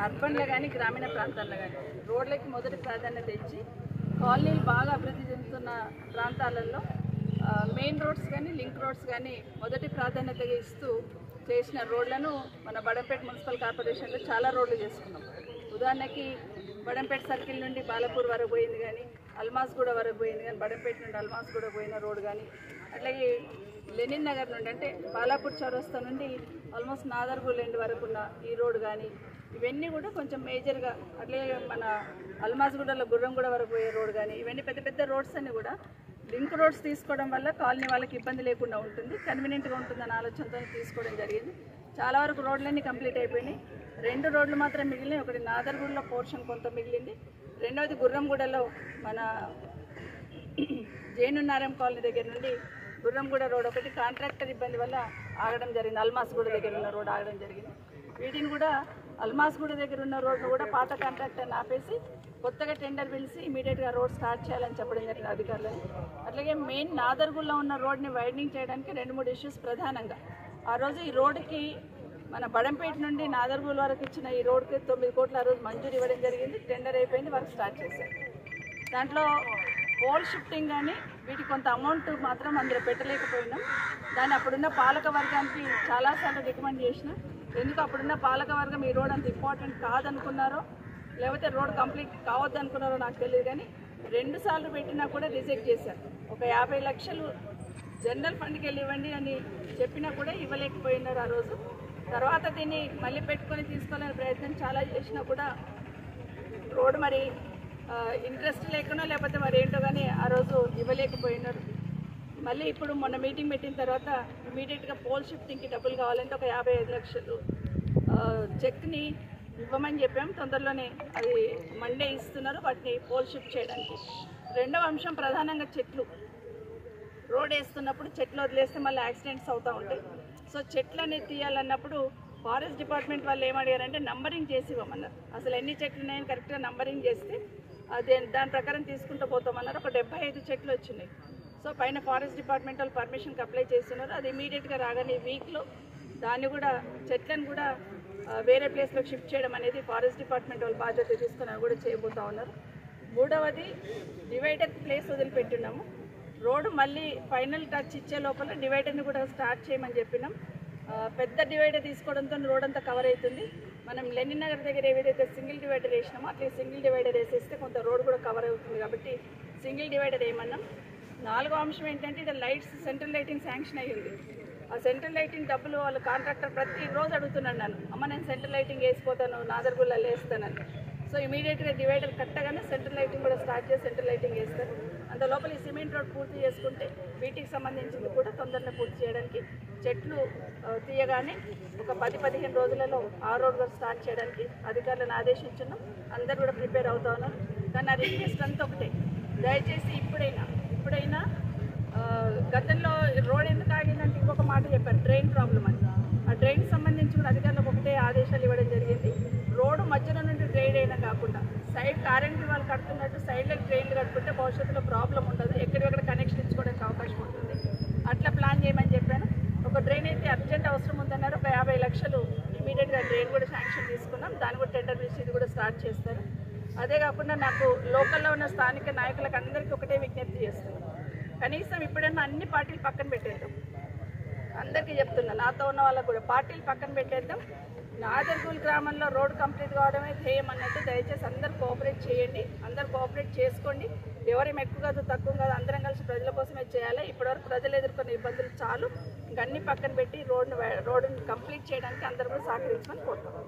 అర్బన్లో కానీ గ్రామీణ ప్రాంతాల్లో కానీ రోడ్లకి మొదటి ప్రాధాన్యత ఇచ్చి కాలనీలు బాగా అభివృద్ధి చెందుతున్న ప్రాంతాలలో మెయిన్ రోడ్స్ కానీ లింక్ రోడ్స్ కానీ మొదటి ప్రాధాన్యతగా ఇస్తూ చేసిన రోడ్లను మన బడంపేట మున్సిపల్ కార్పొరేషన్లో చాలా రోడ్లు చేసుకున్నాం. ఉదాహరణకి బడంపేట సర్కిల్ నుండి బాలపూర్ వరకు పోయింది కానీ, అల్మాస్గూడ వరకు పోయింది కానీ, బడంపేట నుండి అల్మాస్గూడ పోయిన రోడ్ కానీ, అట్లాగే లెనిన్ నగర్ నుండి అంటే బాలాపూర్ చౌరస్తా నుండి ఆల్మోస్ట్ నాదర్గూల్ ఎండ్ వరకు ఉన్న ఈ రోడ్ కానీ, ఇవన్నీ కూడా కొంచెం మేజర్గా, అట్లాగే మన అల్మాస్గూడలో గుర్రంగూడ వరకు పోయే రోడ్ కానీ, ఇవన్నీ పెద్ద పెద్ద రోడ్స్ అన్నీ కూడా లింక్ రోడ్స్ తీసుకోవడం వల్ల కాలనీ వాళ్ళకి ఇబ్బంది లేకుండా ఉంటుంది, కన్వీనియంట్గా ఉంటుందన్న ఆలోచనతో తీసుకోవడం జరిగింది. చాలా వరకు రోడ్లన్నీ కంప్లీట్ అయిపోయినాయి. 2 రోడ్లు మాత్రం మిగిలినాయి. ఒకటి నాదర్గూడలో పోర్షన్ కొంత మిగిలింది, రెండవది గుర్రంగూడలో మన జైనున్నారం కాలనీ దగ్గర నుండి గుర్రంగూడ రోడ్ ఒకటి కాంట్రాక్టర్ ఇబ్బంది వల్ల ఆగడం జరిగింది. అల్మాస్గూడ దగ్గర ఉన్న రోడ్ ఆగడం జరిగింది. వీటిని కూడా అల్మాస్గూడ దగ్గర ఉన్న రోడ్ను కూడా పాత కాంట్రాక్టర్ని ఆపేసి కొత్తగా టెండర్ పిలిచి ఇమీడియట్గా రోడ్ స్టార్ట్ చేయాలని చెప్పడం జరిగింది అధికారులను. అట్లాగే మెయిన్ నాదర్గూడలో ఉన్న రోడ్ని వైడనింగ్ చేయడానికి 2-3 ఇష్యూస్ ప్రధానంగా. ఆ రోజు ఈ రోడ్డుకి మన బడంపేట నుండి నాదర్గూల్ వరకు ఇచ్చిన ఈ రోడ్కి 9 కోట్ల ఆ రోజు మంజూరు ఇవ్వడం జరిగింది. టెండర్ అయిపోయింది, వర్క్ స్టార్ట్ చేశారు. దాంట్లో పోల్ షిఫ్టింగ్ కానీ వీటికి కొంత అమౌంట్ మాత్రం అందులో పెట్టలేకపోయినాం. దాన్ని అప్పుడున్న పాలక వర్గానికి చాలాసార్లు రికమెండ్ చేసిన. ఎందుకు అప్పుడున్న పాలక వర్గం ఈ రోడ్ అంత ఇంపార్టెంట్ కాదనుకున్నారో లేకపోతే రోడ్ కంప్లీట్ కావద్దు అనుకున్నారో నాకు తెలియదు, కానీ 2 సార్లు పెట్టినా కూడా రిజెక్ట్ చేశారు. ఒక 50 లక్షలు జనరల్ ఫండ్కి వెళ్ళి ఇవ్వండి అని చెప్పినా కూడా ఇవ్వలేకపోయినారు ఆ రోజు. తర్వాత దీన్ని మళ్ళీ పెట్టుకొని తీసుకోవాలని ప్రయత్నం చాలా చేసినా కూడా రోడ్ మరి ఇంట్రెస్ట్ లేకున్నా లేకపోతే మరి ఏంటో కానీ ఆ రోజు ఇవ్వలేకపోయినారు. మళ్ళీ ఇప్పుడు మొన్న మీటింగ్ పెట్టిన తర్వాత ఇమీడియట్గా పోల్ షిఫ్టింగ్కి డబ్బులు కావాలంటే ఒక 55 లక్షలు చెక్ని ఇవ్వమని చెప్పాం. తొందరలోనే అది మండే ఇస్తున్నారు వాటిని పోల్ షిఫ్ట్ చేయడానికి. రెండవ అంశం ప్రధానంగా చెట్లు. రోడ్ వేస్తున్నప్పుడు చెట్లు వదిలేస్తే మళ్ళీ యాక్సిడెంట్స్ అవుతూ ఉంటాయి. సో చెట్లని తీయాలన్నప్పుడు ఫారెస్ట్ డిపార్ట్మెంట్ వాళ్ళు ఏమడిగారంటే నంబరింగ్ చేసి ఇవ్వమన్నారు. అసలు ఎన్ని చెట్లు ఉన్నాయని కరెక్ట్గా నంబరింగ్ చేస్తే దాని ప్రకారం తీసుకుంటూ పోతామన్నారు. ఒక 75 చెట్లు వచ్చినాయి. సో పైన ఫారెస్ట్ డిపార్ట్మెంట్ వాళ్ళు పర్మిషన్కి అప్లై చేస్తున్నారు. అది ఇమీడియట్గా రాగానే ఈ వీక్లో దాన్ని కూడా చెట్లను కూడా వేరే ప్లేస్లోకి షిఫ్ట్ చేయడం అనేది ఫారెస్ట్ డిపార్ట్మెంట్ వాళ్ళు బాధ్యత తీసుకుని కూడా చేయబోతూ ఉన్నారు. మూడవది డివైడర్ ప్లేస్ వదిలిపెట్టున్నాము. రోడ్డు మళ్ళీ ఫైనల్ టచ్ ఇచ్చే లోపల డివైడర్ని కూడా స్టార్ట్ చేయమని చెప్పినాం. పెద్ద డివైడర్ తీసుకోవడంతో రోడ్ అంతా కవర్ అవుతుంది. మనం లెనిన్ నగర్ దగ్గర ఏదైతే సింగిల్ డివైడర్ వేసినామో అట్లే సింగిల్ డివైడర్ వేసేస్తే కొంత రోడ్ కూడా కవర్ అవుతుంది కాబట్టి సింగిల్ డివైడర్ వేయమన్నాం. 4వ అంశం ఏంటంటే ఇక్కడ లైట్స్ సెంట్రల్ లైటింగ్ శాంక్షన్ అయ్యింది. ఆ సెంట్రల్ లైటింగ్ డబ్బులు వాళ్ళ కాంట్రాక్టర్ ప్రతిరోజు అడుగుతున్నాను నన్ను, అమ్మ నేను సెంట్రల్ లైటింగ్ వేసిపోతాను నాదర్గూల్లో వేస్తానని. సో ఇమీడియట్గా డివైడర్ కట్టగానే సెంట్రల్ లైటింగ్ కూడా స్టార్ట్ చేసి సెంట్రల్ లైటింగ్ వేస్తారు. అంత లోపల ఈ సిమెంట్ రోడ్ పూర్తి చేసుకుంటే వీటికి సంబంధించింది కూడా తొందరగా పూర్తి చేయడానికి చెట్లు తీయగానే ఒక 10-15 రోజులలో ఆ రోడ్ వర్క్ స్టార్ట్ చేయడానికి అధికారులను ఆదేశించున్నాం. అందరూ కూడా ప్రిపేర్ అవుతా ఉన్నారు. కానీ నా రిక్వెస్ట్ అంతా ఒకటే, దయచేసి ఇప్పుడైనా గతంలో రోడ్ ఎందుకు ఆగిందంటే ఇంకొక మాట చెప్పారు, డ్రైన్ ప్రాబ్లం అని. ఆ డ్రైన్ సంబంధించి కూడా అధికారులకు ఒకటే ఆదేశాలు ఇవ్వడం జరిగింది. రోడ్డు మధ్యలో నుండి డ్రైన్ అయినా కాకుండా సైడ్ ఆర్ఎండ్బి వాళ్ళు కడుతున్నట్టు సైడ్లో డ్రైన్లు కట్టుకుంటే భవిష్యత్తులో ప్రాబ్లం ఉండదు, ఎక్కడికక్కడ కనెక్షన్ ఇచ్చుకోవడానికి అవకాశం ఉంటుంది. అట్లా ప్లాన్ చేయమని చెప్పాను. ఒక డ్రైన్ అయితే అర్జెంట్ అవసరం ఉందన్నారు. ఒక 50 లక్షలు ఇమీడియట్గా డ్రైన్ కూడా శాంక్షన్ తీసుకున్నాం. దాన్ని కూడా టెండర్ వేసి ఇది కూడా స్టార్ట్ చేస్తారు. అదే కాకుండా నాకు లోకల్లో ఉన్న స్థానిక నాయకులకు అందరికీ ఒకటే విజ్ఞప్తి చేస్తున్నాను, కనీసం ఇప్పుడన్నా అన్ని పార్టీలు పక్కన పెట్టేద్దాం. అందరికీ చెప్తున్నా, నాతో ఉన్న వాళ్ళకు కూడా పార్టీలు పక్కన పెట్టేద్దాం. నాదర్గూల్ గ్రామంలో రోడ్ కంప్లీట్ కావడమే ధ్యేయం అన్నట్టు దయచేసి అందరు కోఆపరేట్ చేయండి, అందరు కోఆపరేట్ చేసుకోండి. ఎవరేం ఎక్కువ కాదు తక్కువ కాదు, అందరం కలిసి ప్రజల కోసమే చేయాలి. ఇప్పటివరకు ప్రజలు ఎదుర్కొన్న ఇబ్బందులు చాలు, ఇంకన్నీ పక్కన పెట్టి రోడ్డుని కంప్లీట్ చేయడానికి అందరూ కూడా సహకరించమని కోరుతున్నాం.